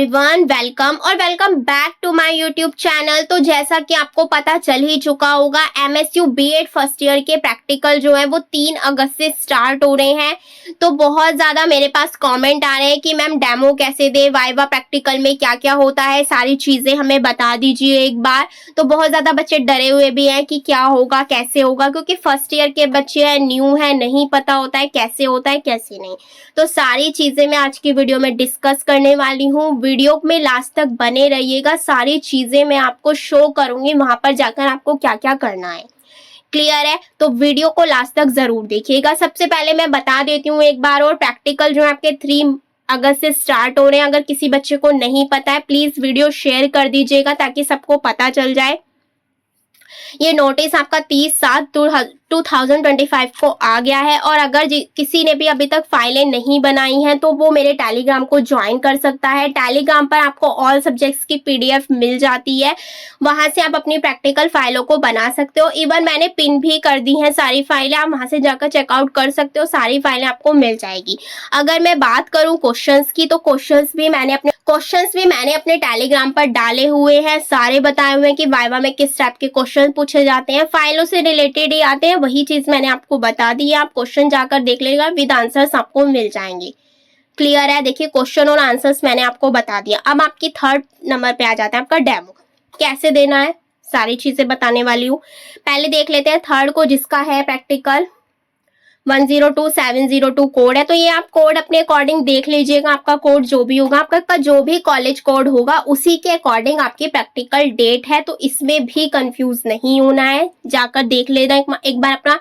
Everyone, welcome back to my YouTube channel. तो जैसा कि आपको पता चल ही चुका होगा, एमएसयू बीएड फर्स्ट ईयर के प्रैक्टिकल जो है वो 3 अगस्त से स्टार्ट हो रहे हैं। तो बहुत ज़्यादा मेरे पास कमेंट आ रहे हैं कि मैम डेमो कैसे दे, वाइवा प्रैक्टिकल में क्या क्या होता है, सारी चीज़ें हमें बता दीजिए एक बार। तो बहुत ज़्यादा बच्चे डरे हुए भी हैं कि क्या होगा, कैसे होगा, क्योंकि फर्स्ट ईयर के बच्चे हैं, न्यू है, नहीं पता होता है कैसे होता है कैसे नहीं। तो सारी चीज़ें मैं आज की वीडियो में डिस्कस करने वाली हूँ। वीडियो में लास्ट तक बने रहिएगा, सारी चीज़ें मैं आपको शो करूंगी, वहां पर जाकर आपको क्या क्या करना है। क्लियर है? तो वीडियो को लास्ट तक जरूर देखिएगा। सबसे पहले मैं बता देती हूँ एक बार और, प्रैक्टिकल जो है आपके 3 अगस्त से स्टार्ट हो रहे हैं। अगर किसी बच्चे को नहीं पता है प्लीज वीडियो शेयर कर दीजिएगा ताकि सबको पता चल जाए। ये नोटिस आपका 30/7/2025 को आ गया है। और अगर किसी ने भी अभी तक फाइलें नहीं बनाई हैं तो वो मेरे टेलीग्राम को ज्वाइन कर सकता है। टेलीग्राम पर आपको ऑल सब्जेक्ट्स की पीडीएफ मिल जाती है, वहां से आप अपनी प्रैक्टिकल फाइलों को बना सकते हो। इवन मैंने पिन भी कर दी हैं सारी फाइलें, आप वहां से जाकर चेकआउट कर सकते हो, सारी फाइलें आपको मिल जाएगी। अगर मैं बात करूं क्वेश्चंस की, तो क्वेश्चंस भी मैंने अपने टेलीग्राम पर डाले हुए हैं, सारे बताए हुए हैं कि वाइवा में किस टाइप के क्वेश्चन पूछे जाते हैं, फाइलों से रिलेटेड ही आते हैं, वही चीज मैंने आपको बता दी है। आप क्वेश्चन जाकर देख लीजिएगा, विद आंसर्स आपको मिल जाएंगे। क्लियर है? देखिए क्वेश्चन और आंसर्स मैंने आपको बता दिया। अब आपकी 3rd नंबर पे आ जाता है आपका डेमो, कैसे देना है सारी चीजें बताने वाली हूँ। पहले देख लेते हैं 3rd को, जिसका है प्रैक्टिकल 102702 कोड है। तो ये आप कोड अपने अकॉर्डिंग देख लीजिएगा, आपका कोड जो भी होगा, आपका जो भी कॉलेज कोड होगा उसी के अकॉर्डिंग आपकी प्रैक्टिकल डेट है। तो इसमें भी कंफ्यूज नहीं होना है, जाकर देख लेना एक बार, अपना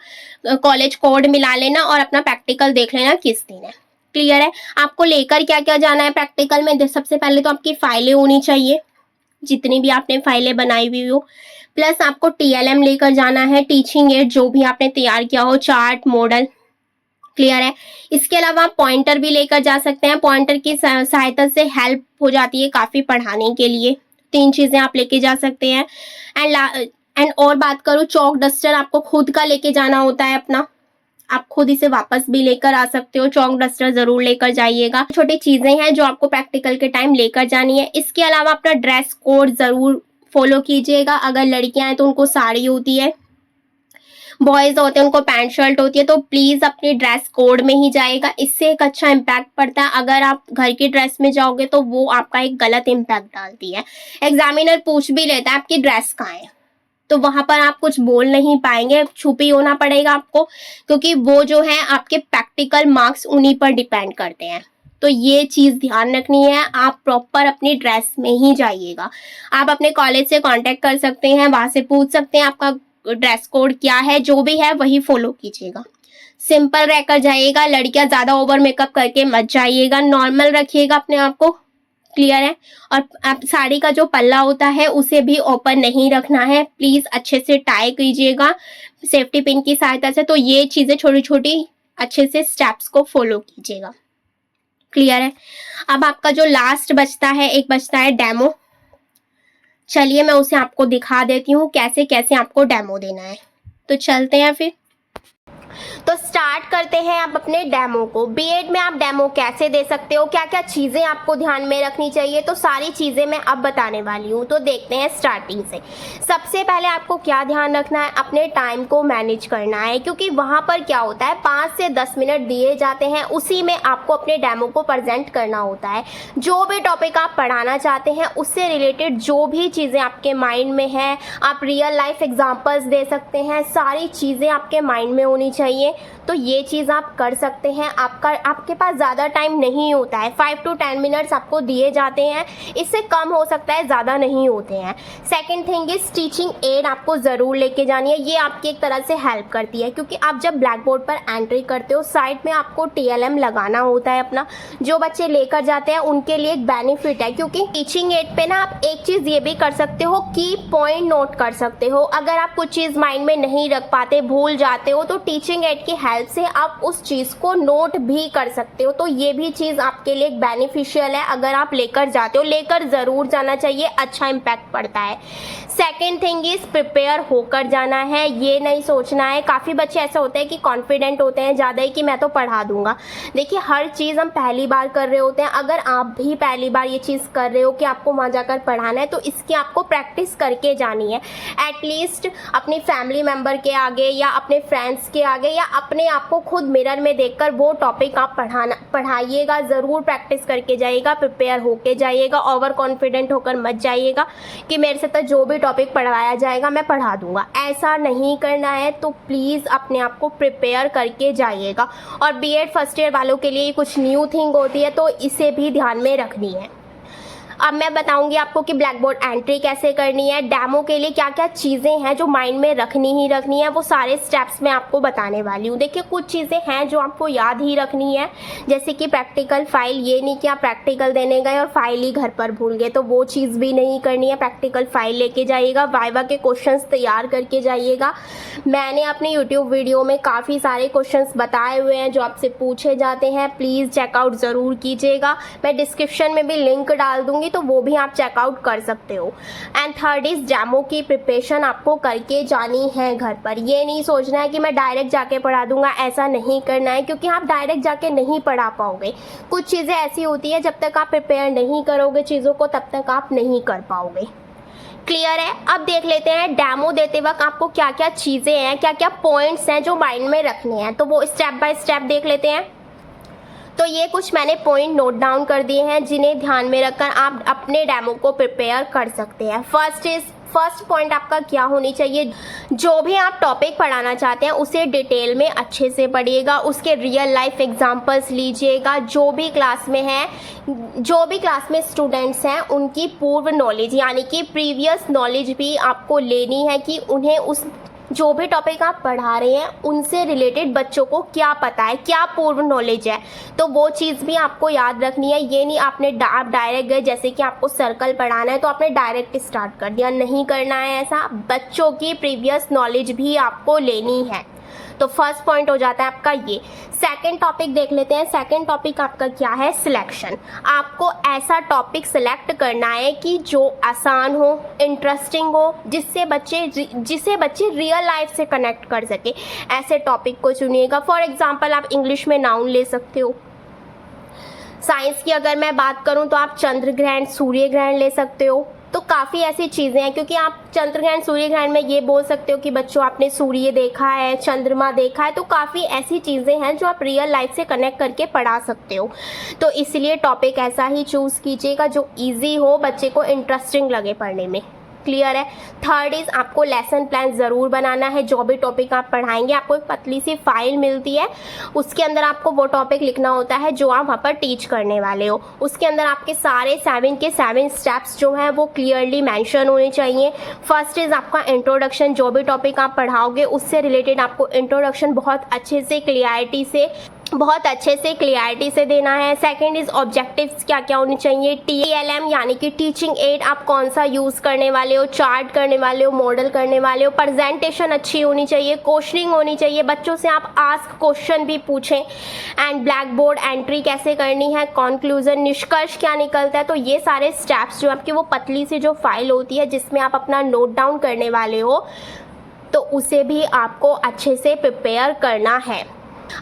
कॉलेज कोड मिला लेना और अपना प्रैक्टिकल देख लेना किस दिन है। क्लियर है? आपको लेकर क्या क्या जाना है प्रैक्टिकल में? सबसे पहले तो आपकी फाइलें होनी चाहिए, जितनी भी आपने फाइलें बनाई हुई हो, प्लस आपको टीएलएम लेकर जाना है, टीचिंग एड जो भी आपने तैयार किया हो, चार्ट, मॉडल। क्लियर है? इसके अलावा आप पॉइंटर भी लेकर जा सकते हैं, पॉइंटर की सहायता से हेल्प हो जाती है काफी पढ़ाने के लिए। 3 चीजें आप लेके जा सकते हैं। एंड और बात करूं, चौक डस्टर आपको खुद का लेके जाना होता है अपना, आप खुद इसे वापस भी लेकर आ सकते हो। चौक डस्टर जरूर लेकर जाइएगा। छोटी चीजें हैं जो आपको प्रैक्टिकल के टाइम लेकर जानी है। इसके अलावा अपना ड्रेस कोड जरूर फॉलो कीजिएगा। अगर लड़कियां हैं तो उनको साड़ी होती है, बॉयज होते हैं उनको पैंट शर्ट होती है। तो प्लीज अपने ड्रेस कोड में ही जाएगा, इससे एक अच्छा इम्पैक्ट पड़ता है। अगर आप घर की ड्रेस में जाओगे तो वो आपका एक गलत इम्पैक्ट डालती है। एग्जामिनर पूछ भी लेता है आपकी ड्रेस कहाँ है, तो वहां पर आप कुछ बोल नहीं पाएंगे, छुपी होना पड़ेगा आपको, क्योंकि वो जो है आपके प्रैक्टिकल मार्क्स उन्हीं पर डिपेंड करते हैं। तो ये चीज ध्यान रखनी है, आप प्रॉपर अपनी ड्रेस में ही जाइएगा। आप अपने कॉलेज से कांटेक्ट कर सकते हैं, वहां से पूछ सकते हैं आपका ड्रेस कोड क्या है, जो भी है वही फॉलो कीजिएगा। सिंपल रहकर जाइएगा, लड़कियां ज्यादा ओवर मेकअप करके मत जाइएगा, नॉर्मल रखिएगा अपने आप को। क्लियर है? और आप साड़ी का जो पल्ला होता है उसे भी ओपन नहीं रखना है, प्लीज अच्छे से टाई कीजिएगा सेफ्टी पिन की सहायता से। तो ये चीजें छोटी छोटी अच्छे से स्टेप्स को फॉलो कीजिएगा। क्लियर है? अब आपका जो लास्ट बचता है, एक बचता है डेमो। चलिए मैं उसे आपको दिखा देती हूँ कैसे कैसे आपको डेमो देना है। तो चलते हैं फिर। तो स्टार्ट करते हैं आप अपने डेमो को। बीएड में आप डेमो कैसे दे सकते हो, क्या क्या चीजें आपको ध्यान में रखनी चाहिए, तो सारी चीजें मैं अब बताने वाली हूँ। तो देखते हैं स्टार्टिंग से। सबसे पहले आपको क्या ध्यान रखना है, अपने टाइम को मैनेज करना है, क्योंकि वहां पर क्या होता है 5 से 10 मिनट दिए जाते हैं, उसी में आपको अपने डेमो को प्रेजेंट करना होता है। जो भी टॉपिक आप पढ़ाना चाहते हैं उससे रिलेटेड जो भी चीजें आपके माइंड में है, आप रियल लाइफ एग्जाम्पल्स दे सकते हैं, सारी चीजें आपके माइंड में होनी चाहिए। तो ये चीज़ आप कर सकते हैं। आपके पास ज़्यादा टाइम नहीं होता है, 5 to 10 मिनट्स आपको दिए जाते हैं, इससे कम हो सकता है, ज़्यादा नहीं होते हैं। Second thing is teaching add आपको ज़रूर लेके जानी है, ये आपकी एक तरह से हेल्प करती है, क्योंकि आप जब ब्लैक बोर्ड पर एंट्री करते हो साइड में आपको टीएलएम लगाना होता है अपना। जो बच्चे लेकर जाते हैं उनके लिए एक बेनिफिट है, क्योंकि टीचिंग एड पे ना आप एक चीज़ ये भी कर सकते हो, की पॉइंट नोट कर सकते हो। अगर आप कुछ चीज़ माइंड में नहीं रख पाते, भूल जाते हो, तो टीचिंग एड की हेल्प से आप आप उस चीज़ को नोट भी कर सकते हो। तो ये भी चीज़ आपके लिए एक बेनिफिशियल है, अगर आप लेकर जाते हो, लेकर ज़रूर जाना चाहिए, अच्छा इम्पैक्ट पड़ता है। सेकेंड थिंग इज़ प्रिपेयर होकर जाना है, ये नहीं सोचना है। काफ़ी बच्चे ऐसा होता है कि कॉन्फिडेंट होते हैं ज़्यादा ही कि मैं तो पढ़ा दूंगा। देखिए हर चीज़ हम पहली बार कर रहे होते हैं, अगर आप भी पहली बार ये चीज़ कर रहे हो कि आपको वहाँ जाकर पढ़ाना है तो इसकी आपको प्रैक्टिस करके जानी है। एटलीस्ट अपनी फैमिली मेम्बर के आगे या अपने फ्रेंड्स के आगे या अपने आप को खुद मिरर में देखकर वो टॉपिक आप पढ़ाइएगा, ज़रूर प्रैक्टिस करके जाइएगा, प्रिपेयर होके जाइएगा। ओवर कॉन्फिडेंट होकर मत जाइएगा कि मेरे से तो जो भी टॉपिक पढ़ाया जाएगा मैं पढ़ा दूंगा, ऐसा नहीं करना है। तो प्लीज़ अपने आप को प्रिपेयर करके जाइएगा। और बीएड फर्स्ट ईयर वालों के लिए कुछ न्यू थिंग होती है तो इसे भी ध्यान में रखनी है। अब मैं बताऊंगी आपको कि ब्लैक बोर्ड एंट्री कैसे करनी है, डेमो के लिए क्या क्या चीज़ें हैं जो माइंड में रखनी ही रखनी है, वो सारे स्टेप्स मैं आपको बताने वाली हूँ। देखिए कुछ चीज़ें हैं जो आपको याद ही रखनी है, जैसे कि प्रैक्टिकल फाइल। ये नहीं कि आप प्रैक्टिकल देने गए और फाइल ही घर पर भूल गए, तो वो चीज़ भी नहीं करनी है। प्रैक्टिकल फाइल लेके जाइएगा, वाइवा के क्वेश्चंस तैयार करके जाइएगा। मैंने अपने यूट्यूब वीडियो में काफ़ी सारे क्वेश्चंस बताए हुए हैं जो आपसे पूछे जाते हैं, प्लीज़ चेकआउट ज़रूर कीजिएगा। मैं डिस्क्रिप्शन में भी लिंक डाल दूँगी तो वो भी आप चेकआउट कर सकते हो। एंड थर्ड इज डेमो की प्रिपरेशन आपको करके जानी है घर पर। ये नहीं सोचना है कि मैं डायरेक्ट जाके पढ़ा दूंगा, ऐसा नहीं करना है, क्योंकि आप डायरेक्ट जाके नहीं पढ़ा पाओगे। कुछ चीज़ें ऐसी होती है जब तक आप प्रिपेयर नहीं करोगे चीज़ों को तब तक आप नहीं कर पाओगे। क्लियर है? अब देख लेते हैं डेमो देते वक्त आपको क्या क्या चीज़ें हैं, क्या क्या पॉइंट्स हैं जो माइंड में रखने हैं, तो वो स्टेप बाय स्टेप देख लेते हैं। तो ये कुछ मैंने पॉइंट नोट डाउन कर दिए हैं जिन्हें ध्यान में रखकर आप अपने डेमो को प्रिपेयर कर सकते हैं। फर्स्ट पॉइंट आपका क्या होनी चाहिए, जो भी आप टॉपिक पढ़ाना चाहते हैं उसे डिटेल में अच्छे से पढ़िएगा, उसके रियल लाइफ एग्जांपल्स लीजिएगा। जो भी क्लास में स्टूडेंट्स हैं उनकी पूर्व नॉलेज यानी कि प्रीवियस नॉलेज भी आपको लेनी है कि उन्हें उस जो भी टॉपिक आप पढ़ा रहे हैं उनसे रिलेटेड बच्चों को क्या पता है, क्या पूर्व नॉलेज है, तो वो चीज़ भी आपको याद रखनी है। ये नहीं आप डायरेक्ट गए, जैसे कि आपको सर्कल पढ़ाना है तो आपने डायरेक्ट स्टार्ट कर दिया, नहीं करना है ऐसा। बच्चों की प्रीवियस नॉलेज भी आपको लेनी है। तो फर्स्ट पॉइंट हो जाता है आपका ये। सेकंड टॉपिक देख लेते हैं। सेकंड टॉपिक आपका क्या है, सिलेक्शन। आपको ऐसा टॉपिक सिलेक्ट करना है कि जो आसान हो, इंटरेस्टिंग हो, जिसे बच्चे रियल लाइफ से कनेक्ट कर सके, ऐसे टॉपिक को चुनिएगा। फॉर एग्जांपल आप इंग्लिश में नाउन ले सकते हो। साइंस की अगर मैं बात करूं तो आप चंद्र ग्रहण, सूर्य ग्रहण ले सकते हो। तो काफ़ी ऐसी चीज़ें हैं, क्योंकि आप चंद्र ग्रहण, सूर्य ग्रहण में ये बोल सकते हो कि बच्चों आपने सूर्य देखा है, चंद्रमा देखा है। तो काफ़ी ऐसी चीज़ें हैं जो आप रियल लाइफ से कनेक्ट करके पढ़ा सकते हो। तो इसलिए टॉपिक ऐसा ही चूज़ कीजिएगा जो ईजी हो, बच्चे को इंटरेस्टिंग लगे पढ़ने में। क्लियर है? थर्ड इज आपको लेसन प्लान ज़रूर बनाना है। जो भी टॉपिक आप पढ़ाएंगे आपको एक पतली सी फाइल मिलती है, उसके अंदर आपको वो टॉपिक लिखना होता है जो आप वहाँ पर टीच करने वाले हो। उसके अंदर आपके सारे 7 स्टेप्स जो हैं वो क्लियरली मेंशन होने चाहिए। फर्स्ट इज़ आपका इंट्रोडक्शन, जो भी टॉपिक आप पढ़ाओगे उससे रिलेटेड आपको इंट्रोडक्शन बहुत अच्छे से क्लियरिटी से देना है। सेकंड इज ऑब्जेक्टिव्स क्या क्या होनी चाहिए। TLM यानी कि टीचिंग एड आप कौन सा यूज़ करने वाले हो, चार्ट करने वाले हो, मॉडल करने वाले हो। प्रेजेंटेशन अच्छी होनी चाहिए, क्वेश्चनिंग होनी चाहिए, बच्चों से आप आस्क क्वेश्चन भी पूछें। एंड ब्लैक बोर्ड एंट्री कैसे करनी है, कंक्लूजन, निष्कर्ष क्या निकलता है। तो ये सारे स्टेप्स जो आपकी वो पतली सी जो फाइल होती है जिसमें आप अपना नोट डाउन करने वाले हो, तो उसे भी आपको अच्छे से प्रिपेयर करना है।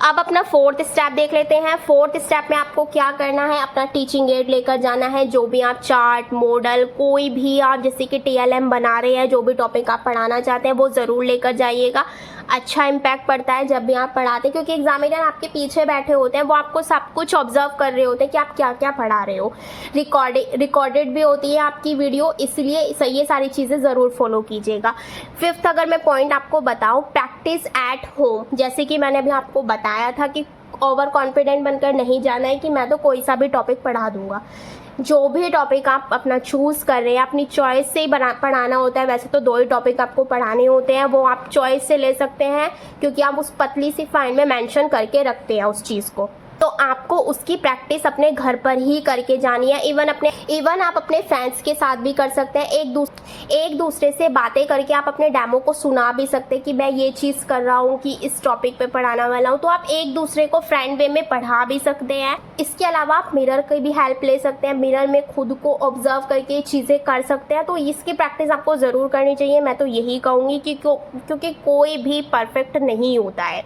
अब अपना फोर्थ स्टेप देख लेते हैं। फोर्थ स्टेप में आपको क्या करना है, अपना टीचिंग एड लेकर जाना है। जो भी आप चार्ट, मॉडल, कोई भी आप जैसे कि TLM बना रहे हैं, जो भी टॉपिक आप पढ़ाना चाहते हैं वो ज़रूर लेकर जाइएगा। अच्छा इम्पैक्ट पड़ता है जब भी आप पढ़ाते हैं, क्योंकि एग्जामिनर आपके पीछे बैठे होते हैं, वो आपको सब कुछ ऑब्जर्व कर रहे होते हैं कि आप क्या क्या पढ़ा रहे हो। रिकॉर्डेड भी होती है आपकी वीडियो, इसलिए ये सारी चीज़ें ज़रूर फॉलो कीजिएगा। फिफ्थ अगर मैं पॉइंट आपको बताऊँ, प्रैक्टिस एट होम। जैसे कि मैंने अभी आपको बताया था कि ओवर कॉन्फिडेंट बनकर नहीं जाना है कि मैं तो कोई सा भी टॉपिक पढ़ा दूंगा। जो भी टॉपिक आप अपना चूज़ कर रहे हैं अपनी चॉइस से ही पढ़ाना होता है। वैसे तो 2 ही टॉपिक आपको पढ़ाने होते हैं, वो आप चॉइस से ले सकते हैं क्योंकि आप उस पतली सी फाइल में मेंशन करके रखते हैं उस चीज़ को। तो आपको आपको उसकी प्रैक्टिस अपने घर पर ही करके जानी है। इवन आप अपने फ्रेंड्स के साथ भी कर सकते हैं। एक दूसरे से बातें करके आप अपने डेमो को सुना भी सकते हैं कि मैं ये चीज़ कर रहा हूँ, कि इस टॉपिक पे पढ़ाने वाला हूँ। तो आप एक दूसरे को फ्रेंड वे में पढ़ा भी सकते हैं। इसके अलावा आप मिरर की भी हेल्प ले सकते हैं। मिरर में खुद को ऑब्जर्व करके चीज़ें कर सकते हैं। तो इसकी प्रैक्टिस आपको ज़रूर करनी चाहिए। मैं तो यही कहूँगी कि क्योंकि कोई भी परफेक्ट नहीं होता है।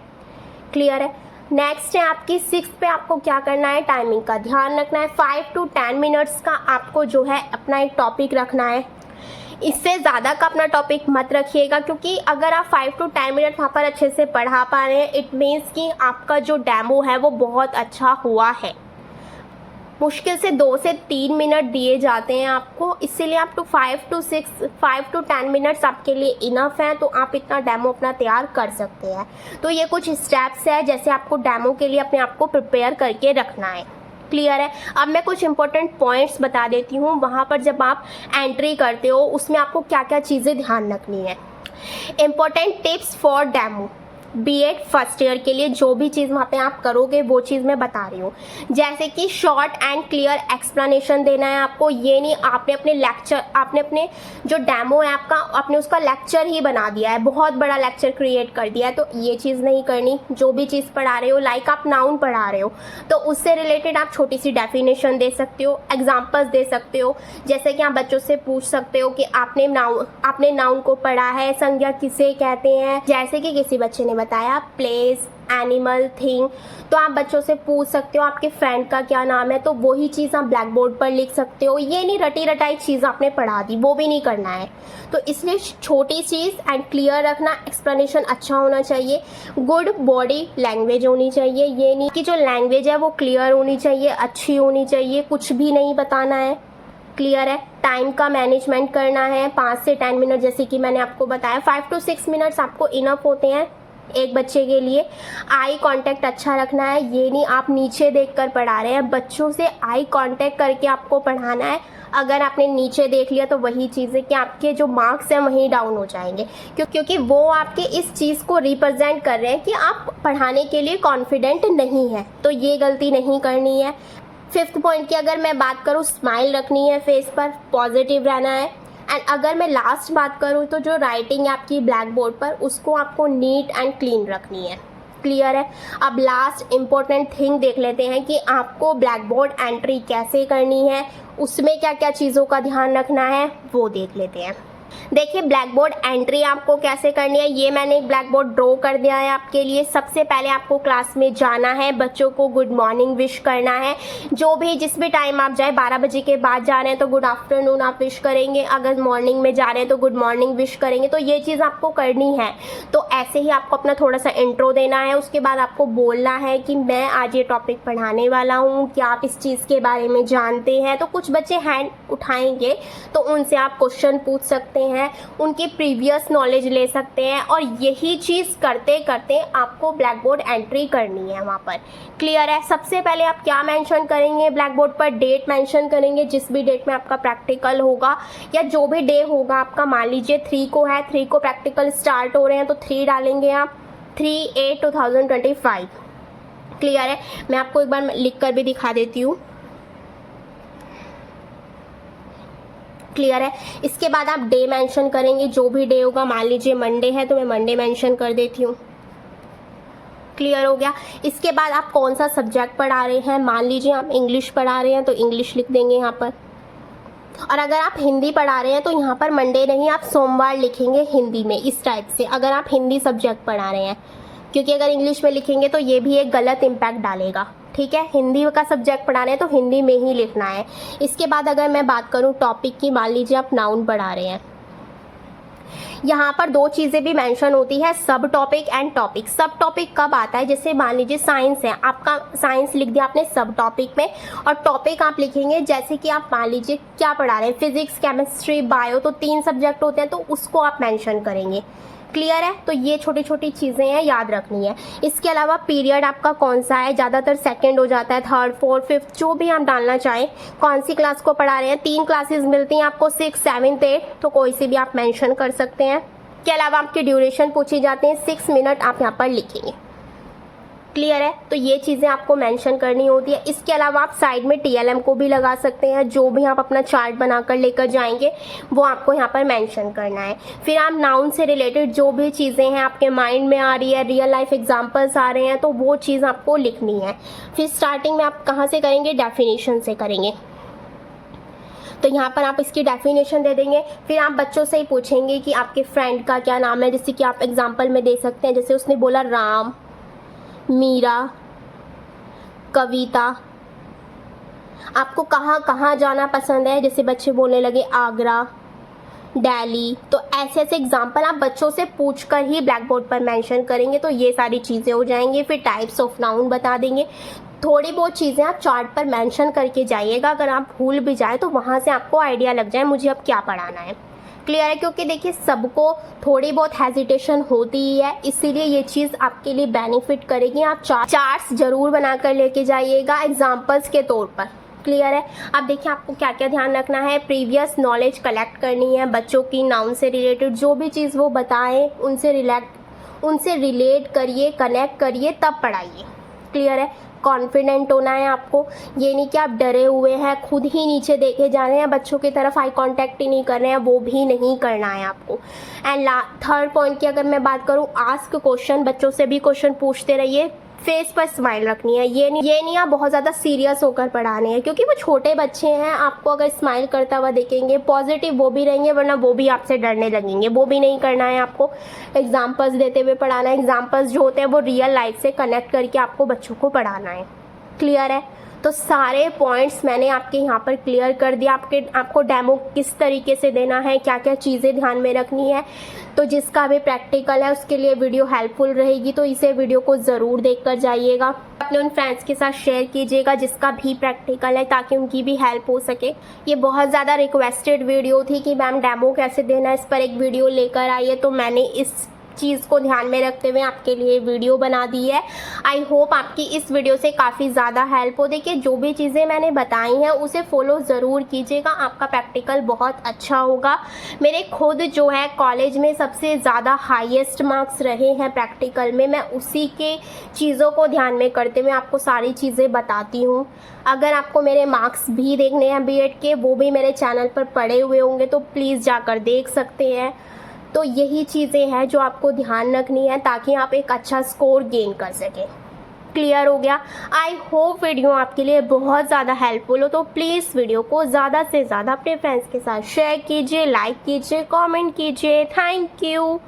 क्लियर है। नेक्स्ट है आपकी 6 पे आपको क्या करना है, टाइमिंग का ध्यान रखना है। 5 to 10 मिनट्स का आपको जो है अपना एक टॉपिक रखना है। इससे ज़्यादा का अपना टॉपिक मत रखिएगा, क्योंकि अगर आप 5 to 10 मिनट वहाँ पर अच्छे से पढ़ा पा रहे हैं, इट मीन्स कि आपका जो डेमो है वो बहुत अच्छा हुआ है। मुश्किल से 2 से 3 मिनट दिए जाते हैं आपको, इसीलिए आप 5 to 10 मिनट्स आपके लिए इनफ है। तो आप इतना डेमो अपना तैयार कर सकते हैं। तो ये कुछ स्टेप्स है जैसे आपको डेमो के लिए अपने आप को प्रिपेयर करके रखना है। क्लियर है। अब मैं कुछ इंपॉर्टेंट पॉइंट्स बता देती हूँ। वहाँ पर जब आप एंट्री करते हो उसमें आपको क्या क्या चीज़ें ध्यान रखनी है। Important tips for demo, B Ed first year के लिए जो भी चीज़ वहाँ पे आप करोगे वो चीज़ मैं बता रही हूँ। जैसे कि शॉर्ट एंड क्लियर एक्सप्लेनेशन देना है आपको। ये नहीं आपने अपने जो डेमो है आपका, आपने उसका लेक्चर ही बना दिया है, बहुत बड़ा लेक्चर क्रिएट कर दिया है। तो ये चीज़ नहीं करनी। जो भी चीज़ पढ़ा रहे हो, लाइक आप नाउन पढ़ा रहे हो तो उससे रिलेटेड आप छोटी सी डेफिनेशन दे सकते हो, एग्जाम्पल्स दे सकते हो। जैसे कि आप बच्चों से पूछ सकते हो कि आपने नाउन को पढ़ा है, संज्ञा किसे कहते हैं। जैसे कि किसी बच्चे ने बताया प्लेस, एनिमल, थिंग, तो आप बच्चों से पूछ सकते हो आपके फ्रेंड का क्या नाम है। तो वही चीज़ आप ब्लैक बोर्ड पर लिख सकते हो। ये नहीं रटी रटाई चीज़ आपने पढ़ा दी, वो भी नहीं करना है। तो इसलिए छोटी चीज़ एंड क्लियर रखना, एक्सप्लेनेशन अच्छा होना चाहिए, गुड बॉडी लैंग्वेज होनी चाहिए। ये नहीं कि जो लैंग्वेज है वो क्लियर होनी चाहिए, अच्छी होनी चाहिए, कुछ भी नहीं बताना है। क्लियर है। टाइम का मैनेजमेंट करना है, 5 से 10 मिनट जैसे कि मैंने आपको बताया। 5 to 6 मिनट्स आपको इनफ होते हैं एक बच्चे के लिए। आई कांटेक्ट अच्छा रखना है। ये नहीं आप नीचे देखकर पढ़ा रहे हैं, बच्चों से आई कांटेक्ट करके आपको पढ़ाना है। अगर आपने नीचे देख लिया तो वही चीज़ है कि आपके जो मार्क्स हैं वहीं डाउन हो जाएंगे, क्योंकि वो आपके इस चीज़ को रिप्रेजेंट कर रहे हैं कि आप पढ़ाने के लिए कॉन्फिडेंट नहीं है। तो ये गलती नहीं करनी है। 5th पॉइंट की अगर मैं बात करूँ, स्माइल रखनी है फेस पर, पॉजिटिव रहना है। एंड अगर मैं लास्ट बात करूँ तो जो राइटिंग है आपकी ब्लैक बोर्ड पर, उसको आपको नीट एंड क्लीन रखनी है। क्लियर है। अब लास्ट इम्पोर्टेंट थिंग देख लेते हैं कि आपको ब्लैक बोर्ड एंट्री कैसे करनी है, उसमें क्या क्या चीज़ों का ध्यान रखना है वो देख लेते हैं। देखिए ब्लैक बोर्ड एंट्री आपको कैसे करनी है, ये मैंने एक ब्लैक बोर्ड ड्रॉ कर दिया है आपके लिए। सबसे पहले आपको क्लास में जाना है, बच्चों को गुड मॉर्निंग विश करना है। जो भी जिस भी टाइम आप जाए, 12 बजे के बाद जा रहे हैं तो गुड आफ्टरनून आप विश करेंगे, अगर मॉर्निंग में जा रहे हैं तो गुड मॉर्निंग विश करेंगे। तो ये चीज़ आपको करनी है। तो ऐसे ही आपको अपना थोड़ा सा इंट्रो देना है। उसके बाद आपको बोलना है कि मैं आज ये टॉपिक पढ़ाने वाला हूँ, क्या आप इस चीज़ के बारे में जानते हैं। तो कुछ बच्चे हैंड उठाएंगे तो उनसे आप क्वेश्चन पूछ सकते हैं, उनकी प्रीवियस नॉलेज ले सकते हैं। और यही चीज़ करते करते आपको ब्लैक बोर्ड एंट्री करनी है वहाँ पर। क्लियर है। सबसे पहले आप क्या मेंशन करेंगे ब्लैक बोर्ड पर, डेट मेंशन करेंगे, जिस भी डेट में आपका प्रैक्टिकल होगा या जो भी डे होगा आपका। मान लीजिए 3 को है, 3 को प्रैक्टिकल स्टार्ट हो रहे हैं तो 3 डालेंगे आप, 3/8/2025। क्लियर है। मैं आपको एक बार लिख कर भी दिखा देती हूँ। क्लियर है। इसके बाद आप डे मेंशन करेंगे, जो भी डे होगा। मान लीजिए मंडे है तो मैं मंडे मेंशन कर देती हूँ। क्लियर हो गया। इसके बाद आप कौन सा सब्जेक्ट पढ़ा रहे हैं, मान लीजिए आप इंग्लिश पढ़ा रहे हैं तो इंग्लिश लिख देंगे यहाँ पर। और अगर आप हिंदी पढ़ा रहे हैं तो यहाँ पर मंडे नहीं, आप सोमवार लिखेंगे हिंदी में, इस टाइप से, अगर आप हिंदी सब्जेक्ट पढ़ा रहे हैं। क्योंकि अगर इंग्लिश में लिखेंगे तो ये भी एक गलत इम्पैक्ट डालेगा। ठीक है। हिंदी का सब्जेक्ट पढ़ा रहे हैं तो हिंदी में ही लिखना है। इसके बाद अगर मैं बात करूँ टॉपिक की, मान लीजिए आप नाउन पढ़ा रहे हैं, यहाँ पर 2 चीज़ें भी मेंशन होती है, सब टॉपिक एंड टॉपिक। सब टॉपिक कब आता है, जैसे मान लीजिए साइंस है, आपका साइंस लिख दिया आपने सब टॉपिक में, और टॉपिक आप लिखेंगे जैसे कि आप मान लीजिए क्या पढ़ा रहे हैं, फिजिक्स, केमिस्ट्री, बायो, तो 3 सब्जेक्ट होते हैं तो उसको आप मेंशन करेंगे। क्लियर है। तो ये छोटी छोटी चीज़ें हैं, याद रखनी है। इसके अलावा पीरियड आपका कौन सा है, ज़्यादातर सेकंड हो जाता है, 3rd 4th 5th जो भी आप डालना चाहें। कौन सी क्लास को पढ़ा रहे हैं, 3 क्लासेस मिलती हैं आपको, 6, 7, 8, तो कोई सी भी आप मेंशन कर सकते हैं। इसके अलावा आपकी ड्यूरेशन पूछी जाती है, 6 मिनट आप यहाँ पर लिखेंगे। क्लियर है। तो ये चीज़ें आपको मेंशन करनी होती है। इसके अलावा आप साइड में TLM को भी लगा सकते हैं। जो भी आप अपना चार्ट बनाकर लेकर जाएंगे वो आपको यहाँ पर मेंशन करना है। फिर आप नाउन से रिलेटेड जो भी चीज़ें हैं आपके माइंड में आ रही है, रियल लाइफ एग्जाम्पल्स आ रहे हैं, तो वो चीज़ आपको लिखनी है। फिर स्टार्टिंग में आप कहाँ से करेंगे, डेफिनेशन से करेंगे। तो यहाँ पर आप इसकी डेफिनेशन दे देंगे। फिर आप बच्चों से ही पूछेंगे कि आपके फ्रेंड का क्या नाम है, जैसे कि आप एग्जाम्पल में दे सकते हैं। जैसे उसने बोला राम, मीरा, कविता। आपको कहाँ कहाँ जाना पसंद है, जैसे बच्चे बोलने लगे आगरा, दिल्ली। तो ऐसे ऐसे एग्जाम्पल आप बच्चों से पूछकर ही ब्लैक बोर्ड पर मेंशन करेंगे, तो ये सारी चीज़ें हो जाएंगी। फिर टाइप्स ऑफ नाउन बता देंगे। थोड़ी बहुत चीज़ें आप चार्ट पर मेंशन करके जाइएगा। अगर आप भूल भी जाए तो वहाँ से आपको आइडिया लग जाए मुझे अब क्या पढ़ाना है। क्लियर है, क्योंकि देखिए सबको थोड़ी बहुत हेजिटेशन होती ही है, इसीलिए ये चीज़ आपके लिए बेनिफिट करेगी। आप चार्ट्स जरूर बनाकर लेके जाइएगा एग्जाम्पल्स के तौर पर। क्लियर है। अब देखिए आपको क्या क्या ध्यान रखना है। प्रीवियस नॉलेज कलेक्ट करनी है बच्चों की, नाउन से रिलेटेड जो भी चीज़ वो बताएं उनसे रिलेट करिए, कनेक्ट करिए, तब पढ़ाइए। क्लियर है। कॉन्फिडेंट होना है आपको, ये नहीं कि आप डरे हुए हैं, खुद ही नीचे देखे जा रहे हैं, बच्चों की तरफ आई कांटेक्ट ही नहीं कर रहे हैं, वो भी नहीं करना है आपको। एंड थर्ड पॉइंट की अगर मैं बात करूँ, आस्क क्वेश्चन, बच्चों से भी क्वेश्चन पूछते रहिए। फेस पर स्माइल रखनी है, ये नहीं आप बहुत ज़्यादा सीरियस होकर पढ़ाने हैं, क्योंकि वो छोटे बच्चे हैं। आपको अगर स्माइल करता हुआ देखेंगे, पॉजिटिव वो भी रहेंगे, वरना वो भी आपसे डरने लगेंगे। वो भी नहीं करना है आपको। एग्जाम्पल्स देते हुए पढ़ाना है। एग्जाम्पल्स जो होते हैं वो रियल लाइफ से कनेक्ट करके आपको बच्चों को पढ़ाना है। क्लियर है। तो सारे पॉइंट्स मैंने आपके यहाँ पर क्लियर कर दिया। आपको डेमो किस तरीके से देना है, क्या क्या चीज़ें ध्यान में रखनी है। तो जिसका भी प्रैक्टिकल है उसके लिए वीडियो हेल्पफुल रहेगी, तो इसे वीडियो को ज़रूर देखकर जाइएगा। अपने उन फ्रेंड्स के साथ शेयर कीजिएगा जिसका भी प्रैक्टिकल है, ताकि उनकी भी हेल्प हो सके। ये बहुत ज़्यादा रिक्वेस्टेड वीडियो थी कि मैम डेमो कैसे देना है, इस पर एक वीडियो लेकर आइए, तो मैंने इस चीज़ को ध्यान में रखते हुए आपके लिए वीडियो बना दी है। आई होप आपकी इस वीडियो से काफ़ी ज़्यादा हेल्प हो। देखिए जो भी चीज़ें मैंने बताई हैं उसे फॉलो ज़रूर कीजिएगा, आपका प्रैक्टिकल बहुत अच्छा होगा। मेरे खुद जो है कॉलेज में सबसे ज़्यादा हाईएस्ट मार्क्स रहे हैं प्रैक्टिकल में। मैं उसी के चीज़ों को ध्यान में करते हुए आपको सारी चीज़ें बताती हूँ। अगर आपको मेरे मार्क्स भी देखने हैं बीएड के, वो भी मेरे चैनल पर पड़े हुए होंगे, तो प्लीज़ जाकर देख सकते हैं। तो यही चीज़ें हैं जो आपको ध्यान रखनी है, ताकि आप एक अच्छा स्कोर गेन कर सकें। क्लियर हो गया। आई होप वीडियो आपके लिए बहुत ज़्यादा हेल्पफुल हो। तो प्लीज़ वीडियो को ज़्यादा से ज़्यादा अपने फ्रेंड्स के साथ शेयर कीजिए, लाइक कीजिए, कमेंट कीजिए। Thank you.